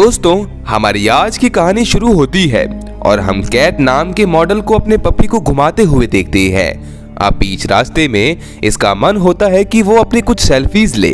दोस्तों, हमारी आज की कहानी शुरू होती है और हम कैट नाम के मॉडल को अपने पपी को घुमाते हुए देखते हैं। अब बीच रास्ते में इसका मन होता है कि वो अपनी कुछ सेल्फीज ले।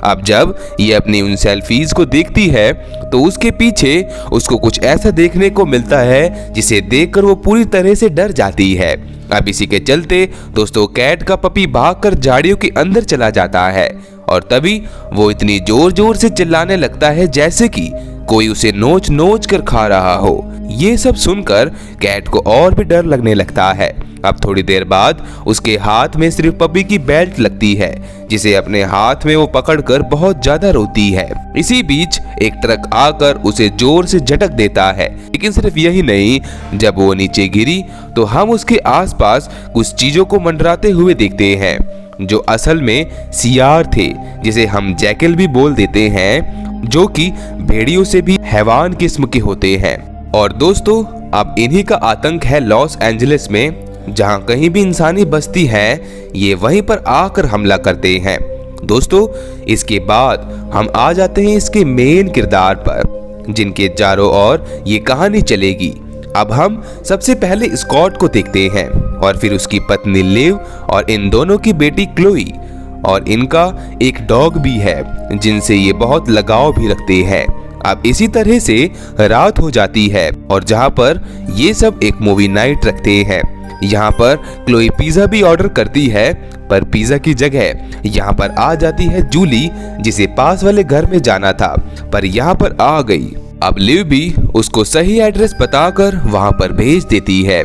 अब जब ये अपनी उन सेल्फीज को देखती है तो उसके पीछे उसको कुछ ऐसा देखने को मिलता है जिसे देखकर वो पूरी तरह से डर जाती है। अब इसी के चलते दोस्तों कैट का पपी भागकर झाड़ियों के अंदर चला जाता है और तभी वो इतनी जोर जोर से चिल्लाने लगता है जैसे कि कोई उसे नोच नोच कर खा रहा हो। ये सब सुनकर कैट को और भी डर लगने लगता है। अब थोड़ी देर बाद उसके हाथ में सिर्फ पपी की बेल्ट लगती है जिसे अपने हाथ में वो पकड़कर बहुत ज्यादा रोती है। इसी बीच एक ट्रक आकर उसे जोर से झटक देता है। लेकिन सिर्फ यही नहीं, जब वो नीचे गिरी तो हम उसके आसपास कुछ चीजों को मंडराते हुए देखते हैं जो असल में सियार थे, जिसे हम जैकल भी बोल देते हैं, जो कि भेड़ियों से भी हैवान किस्म के होते हैं। और दोस्तों अब इन्हीं का आतंक है लॉस एंजलिस में। जहां कहीं भी इंसानी बस्ती है ये वहीं पर आकर हमला करते हैं। दोस्तों इसके बाद हम आ जाते हैं इसके मेन किरदार पर जिनके चारों ओर ये कहानी चलेगी। अब हम सबसे पहले स्कॉट को देखते हैं और फिर उसकी पत्नी लिव और इन दोनों की बेटी क्लोई, और इनका एक डॉग भी है जिनसे ये बहुत लगाव भी रखते हैं। अब इसी तरह से रात हो जाती है और जहां पर ये सब एक मूवी नाइट रखते हैं। यहाँ पर क्लोई पिज्जा भी ऑर्डर करती है, पर पिज्जा की जगह यहाँ पर आ जाती है जूली, जिसे पास वाले घर में जाना था पर यहाँ पर आ गई। अब लिव भी उसको सही एड्रेस बताकर वहाँ पर भेज देती है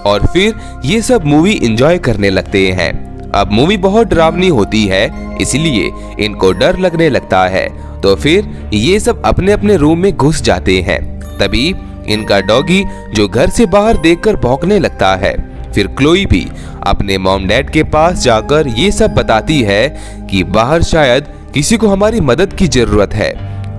और फिर ये सब मूवी एंजॉय करने लगते हैं। अब मूवी बहुत डरावनी होती है इसलिए इनको डर लगने लगता है, तो फिर ये सब अपने अपने रूम में घुस जाते हैं। तभी इनका डॉगी जो घर से बाहर देखकर भौंकने लगता है। फिर क्लोई भी अपने मॉम डैड के पास जाकर ये सब बताती है कि बाहर शायद किसी को हमारी मदद की जरूरत है।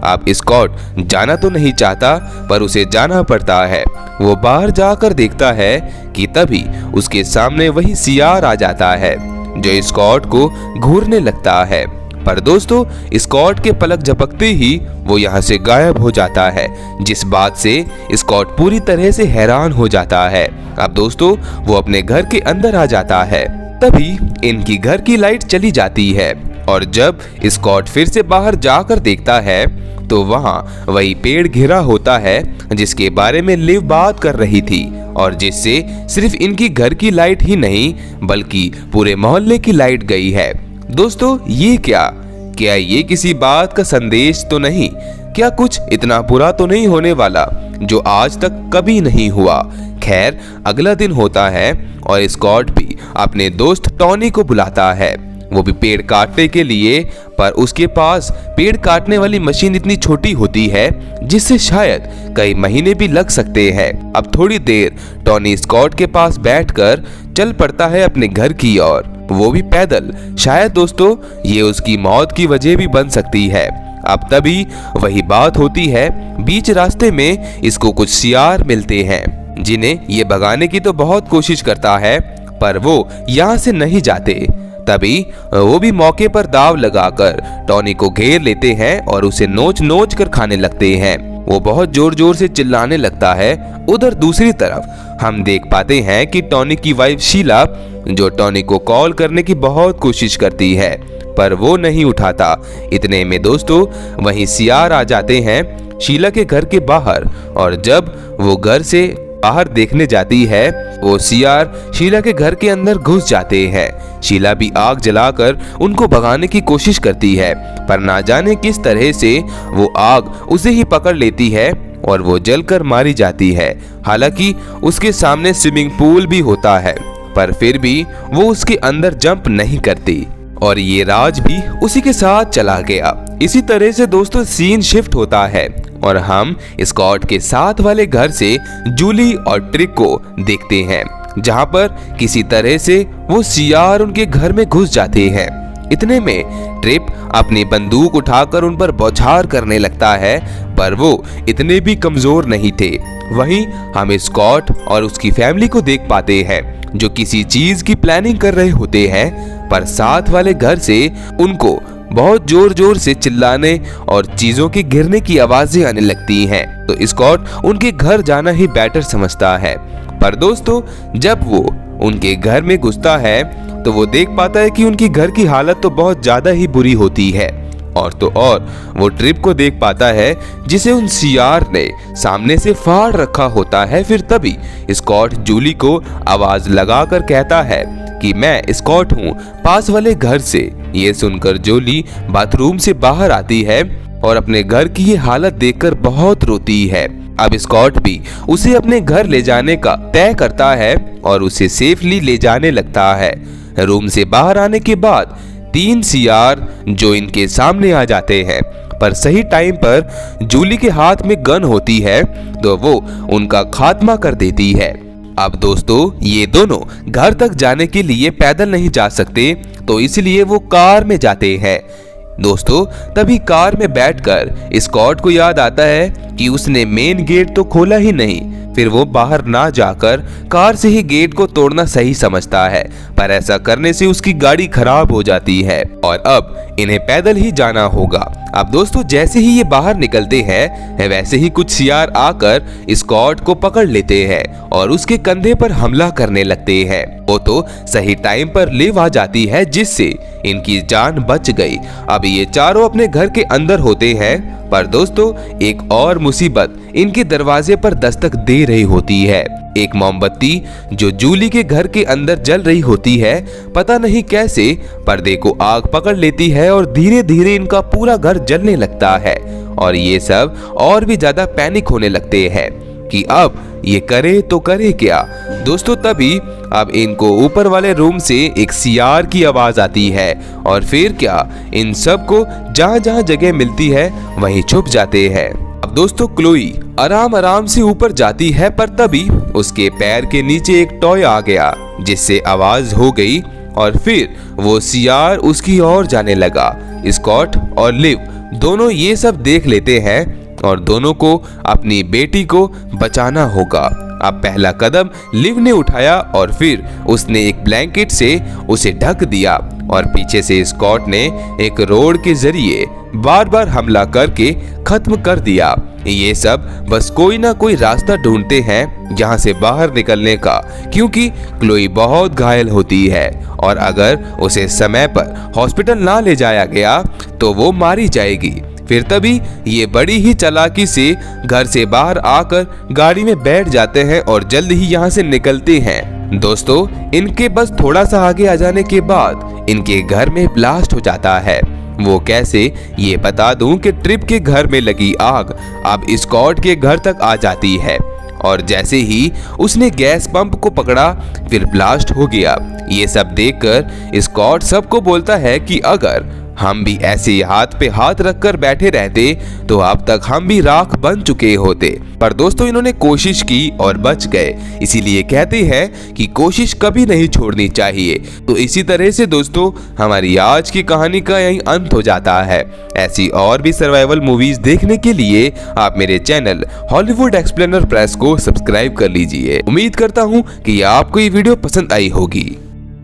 अब स्कॉट जाना तो नहीं चाहता पर उसे जाना पड़ता है। वो बाहर जाकर देखता है कि तभी उसके सामने वही सियार आ जाता है जो स्कॉट को घूरने लगता है। पर दोस्तों स्कॉट के पलक झपकते ही वो यहाँ से गायब हो जाता है, जिस बात से स्कॉट पूरी तरह से हैरान हो जाता है। अब दोस्तों वो अपने घर के अंदर आ जाता है। तभी इनकी घर की लाइट चली जाती है और जब स्कॉट फिर से बाहर जाकर देखता है तो वहाँ वही पेड़ घिरा होता है जिसके बारे में लिव बात कर रही थी और जिससे सिर्फ इनकी घर की लाइट ही नहीं बल्कि पूरे मोहल्ले की लाइट गई है। दोस्तों ये क्या ये किसी बात का संदेश तो नहीं? क्या कुछ इतना बुरा तो नहीं होने वाला जो आज तक कभी नहीं हुआ? खैर अगला दिन होता है और स्कॉट भी अपने दोस्त टॉनी को बुलाता है, वो भी पेड़ काटने के लिए, पर उसके पास पेड़ काटने वाली मशीन इतनी छोटी होती है जिससे शायद कई महीने भी लग सकते हैं। अब थोड़ी देर टॉनी स्कॉट के पास बैठकर चल पड़ता है अपने घर की ओर, वो भी पैदल। शायद दोस्तों ये उसकी मौत की वजह भी बन सकती है। अब तभी वही बात होती है, बीच रास्ते में इसको कुछ सियार मिलते हैं जिन्हें ये भगाने की तो बहुत कोशिश करता है पर वो यहाँ से नहीं जाते। तभी वो भी मौके पर दाव लगाकर टॉनी को घेर लेते हैं और उसे नोच नोच कर खाने लगते हैं। वो बहुत जोर जोर से चिल्लाने लगता है। उधर दूसरी तरफ हम देख पाते हैं कि टॉनी की वाइफ शीला जो टॉनी को कॉल करने की बहुत कोशिश करती है पर वो नहीं उठाता। इतने में दोस्तों वहीं सियार आ जाते हैं शीला के घर के बाहर, और जब वो घर से बाहर देखने जाती है वो सियार शीला के घर के अंदर घुस जाते हैं। शीला भी आग जलाकर उनको भगाने की कोशिश करती है पर ना जाने किस तरह से वो आग उसे ही पकड़ लेती है और वो जलकर मारी जाती है। हालांकि उसके सामने स्विमिंग पूल भी होता है पर फिर भी वो उसके अंदर जंप नहीं करती और ये राज भी उसी के साथ चला गया। इसी तरह से दोस्तों सीन शिफ्ट होता है और हम स्कॉट के साथ वाले घर से जूली और ट्रिक को देखते हैं जहां पर किसी तरह से वो सियार उनके घर में घुस जाते हैं। इतने में ट्रिप अपनी बंदूक उठाकर उन पर बौछार करने लगता है पर वो इतने भी कमजोर नहीं थे। वहीं हम स्कॉट और उसकी फैमिली को देख पाते हैं जो किसी चीज की प्लानिंग कर रहे होते हैं पर साथ वाले घर से उनको बहुत जोर जोर से चिल्लाने और चीजों के गिरने की आवाजें आने लगती हैं। तो स्कॉट उनके घर जाना ही बेटर समझता है। पर दोस्तों जब वो उनके घर में घुसता है तो वो देख पाता है कि उनकी घर की हालत तो बहुत ज्यादा ही बुरी होती है। और तो और वो ट्रिप को देख पाता है जिसे उन सीआर ने सामने से फाड़ रखा होता है। फिर तभी स्कॉट जूली को आवाज लगाकर कहता है कि मैं स्कॉट हूँ पास वाले घर से। ये सुनकर जूली बाथरूम से बाहर आती है और अपने घर की ये हालत देखकर बहुत रोती है। अब स्कॉट भी उसे अपने घर ले जाने का तय करता है और उसे सेफली ले जाने लगता है। रूम से बाहर आने के बाद 3 सीआर जो इनके सामने आ जाते हैं, पर सही टाइम पर जूली के हाथ में गन होती है तो वो उनका खात्मा कर देती है। अब दोस्तों ये दोनों घर तक जाने के लिए पैदल नहीं जा सकते, तो इसलिए वो कार में जाते हैं। दोस्तों तभी कार में बैठकर स्कॉट को याद आता है कि उसने मेन गेट तो खोला ही नहीं। फिर वो बाहर ना जाकर कार से ही गेट को तोड़ना सही समझता है, पर ऐसा करने से उसकी गाड़ी खराब हो जाती है और अब इन्हें पैदल ही जाना होगा। अब दोस्तों जैसे ही ये बाहर निकलते हैं वैसे ही कुछ सीआर आकर स्कॉट को पकड़ लेते हैं और उसके कंधे पर हमला करने लगते हैं। वो तो सही टाइम पर लिव आ जाती है जिससे इनकी जान बच गई। अब ये चारों अपने घर के अंदर होते हैं, पर दोस्तों एक और मुसीबत इनके दरवाजे पर दस्तक दे रही होती है। एक मोमबत्ती जो जूली के घर के अंदर जल रही होती है, पता नहीं कैसे पर्दे को आग पकड़ लेती है और धीरे धीरे इनका पूरा घर जलने लगता है। और ये सब और भी ज्यादा पैनिक होने लगते हैं कि अब ये करे तो करे क्या। दोस्तों तभी अब इनको ऊपर वाले रूम से एक सीआर की आवाज आती है और फिर क्या इन सब को जहां जहां जगह मिलती है वहीं छुप जाते हैं। अब दोस्तों क्लोई आराम आराम से ऊपर जाती है, पर तभी उसके पैर के नीचे एक टॉय आ गया जिससे आवाज हो गई और फिर वो सीआर उसकी ओर जाने लगा। स्कॉट और लिव दोनों ये सब देख लेते हैं और दोनों को अपनी बेटी को बचाना होगा। अब पहला कदम लिव ने उठाया और फिर उसने एक ब्लैंकेट से उसे ढक दिया और पीछे से स्कॉट ने एक रोड के जरिए बार बार हमला करके खत्म कर दिया। ये सब बस कोई ना कोई रास्ता ढूंढते हैं यहाँ से बाहर निकलने का, क्योंकि क्लोई बहुत घायल होती है और अगर उसे समय पर हॉस्पिटल ना ले जाया गया तो वो मारी जाएगी। फिर तभी ये बड़ी ही चालाकी से घर से बाहर आकर गाड़ी में बैठ जाते हैं और जल्द ही यहाँ से निकलते हैं। दोस्तों इनके बस थोड़ा सा आगे आ जाने के बाद इनके घर में ब्लास्ट हो जाता है। वो कैसे ये बता दूं कि ट्रिप के घर में लगी आग अब स्कॉट के घर तक आ जाती है और जैसे ही उसने गैस पंप को पकड़ा फिर ब्लास्ट हो गया। ये सब देखकर स्कॉट सबको बोलता है कि अगर हम भी ऐसे हाथ पे हाथ रखकर बैठे रहते तो अब तक हम भी राख बन चुके होते। पर दोस्तों इन्होंने कोशिश की और बच गए, इसीलिए कहते हैं कि कोशिश कभी नहीं छोड़नी चाहिए। तो इसी तरह से दोस्तों हमारी आज की कहानी का यही अंत हो जाता है। ऐसी और भी सर्वाइवल मूवीज देखने के लिए आप मेरे चैनल हॉलीवुड एक्सप्लेनर प्रेस को सब्सक्राइब कर लीजिए। उम्मीद करता हूँ कि आपको ये वीडियो पसंद आई होगी।